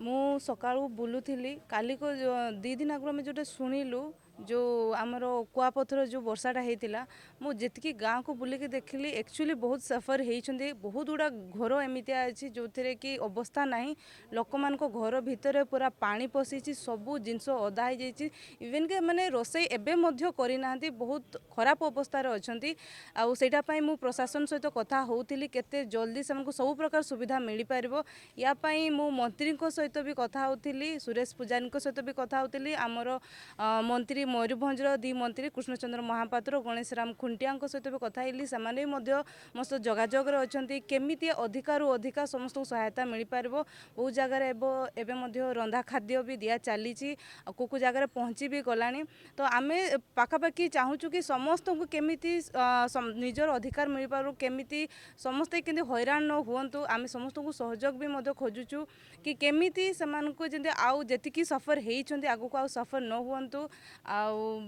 ମୁଁ ସକାଳୁ ବୁଲୁଥିଲି କାଲି को 2 दिन आगु आम जो शुणिलु जो आमर कुआपथर जो वर्षाटा होता मुझे जी गाँव को बुलिकी देखिली एक्चुअली बहुत सफर होती बहुत गुड़ा घर एमती अच्छी जो थे कि अवस्था ना लोक मान घर भितर पूरा पानी पशिची सबू जिनस अदा हो जाइए इवेन के माने रोसई एवं करना बहुत खराब अवस्था अच्छा आईटा मु प्रशासन सहित कथा होती केते जल्दी से सब प्रकार सुविधा मिल पार यापाई मु मंत्री सहित भी कथा होती सुरेश पूजारी सहित भी कथा होती आमर मंत्री मयूरभंजर 2 मंत्री कृष्णचंद्र महापात्र गणेश राम खुंटिया सहित भी कथा से मस्त जोगाजोग अच्छा केमी अधिकारु अधिका समस्त सहायता मिल पार बहुत जगार रंधा खाद्य भी दिया चली को जगार पहुँची भी गला तो आम पाखापाखि चाहूँ कि समस्त को केमी निजर अधिकार मिल पार केमी समस्ते कि हैरान न हूँ आम समस्त को सहयोग भी खोजुचु कि केमी से आउ जी सफर होती आगू आउ सफर न हूँ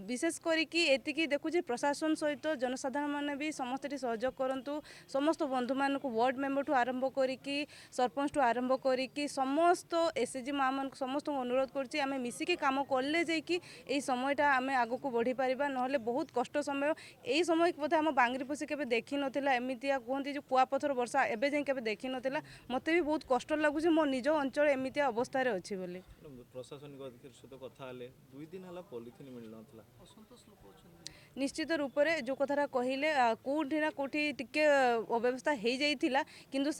विशेष करके एतिकी देखुचे प्रशासन सहित जनसाधारण मैंने भी समस्त सहयोग करूँ समस्त बंधु मान वार्ड मेंबर ठू आरंभ करी सरपंच ठू आरंभ करी समस्त एसएचजी माँ मान समस्त अनुरोध करुँचे आम मिसिकी काम कले जाकि समयटा आम आग को बढ़ी पारिबा नहले बहुत कष्ट समय यही समय बोधे आम बांगरीपोषी केबे देखी नथिला एमितिया कहते जो कुआपथर वर्षा एबे जाए केबे देखी नथिला मते भी बहुत कष्ट लगुच मो निज अंचल एमितिया अवस्था रे अछि बोली प्रशासनिक अधिकारी सहित कथा 2 दिन है पॉलिथिन मिल ना असंतोष लोक निश्चित रूप से जो कथा कहले कौटी ना कौटी टिके अव्यवस्था हो जाइथिला किंतु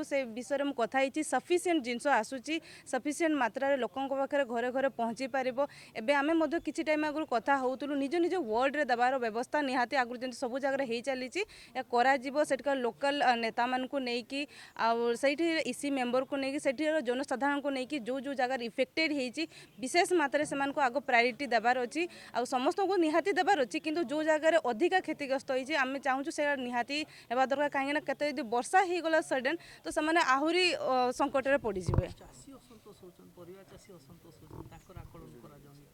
से विषय में कथा ही सफिसीयंट जिनस आसूची सफिसीयंट मात्रा लोकों पाखे घरे घरे पहुँची पारिबो एबे आमे मध्य किछि टाइम आगु कथा होतुलु निज निज वार्ड रे दबार व्यवस्था निहाती आगु जन सब जगह हो चली करा जीवो सेठका लोकल नेता मान को नेकी आ सेठी इसी मेंबर को नेकी सेठी जनसाधारण को नेकी जो जो जगह इफेक्टेड होईची विशेष मात्रा से मान को आगो प्रायोरिटी दबार अछि आ समस्त को निहाती दबार अछि किंतु जो जगह अधिका क्षतिग्रस्त होती आम चाहूँ से निहाती हेबा दरकार कहीं केते यदि वर्षा हो गला सडन तो से आहुरी संकट में पड़े चाषी असंतोष होचन परिवार चाषी असंतोष होचन ताकर आकलन करा जाउनी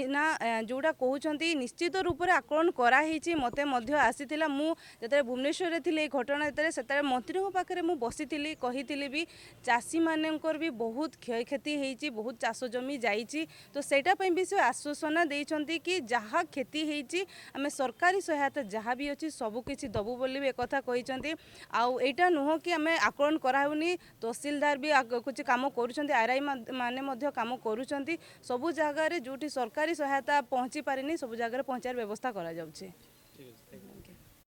ना जोड़ा कहते निश्चित रूप से आकलन कराई मत आसीला मुझे भुवनेश्वर थी घटना से मंत्री पाखे मुझे बसी कही भी चाषी मानकर भी बहुत क्षय क्षति होती बहुत चाष जमी जाइए तो सेटापी भी से आश्वासना देते कि जहाँ क्षति होती आम सरकारी सहायता जहाँ भी अच्छी सबकि दबु बोली एक कहते आईटा नुह कि आम आकलन कराऊनी तहसिलदार भी कुछ कम कर माने कम कर सबू जगार जो सरकारी सहायता पहुँची पारिनी सब जगह पहुँचार व्यवस्था करा जाउछि।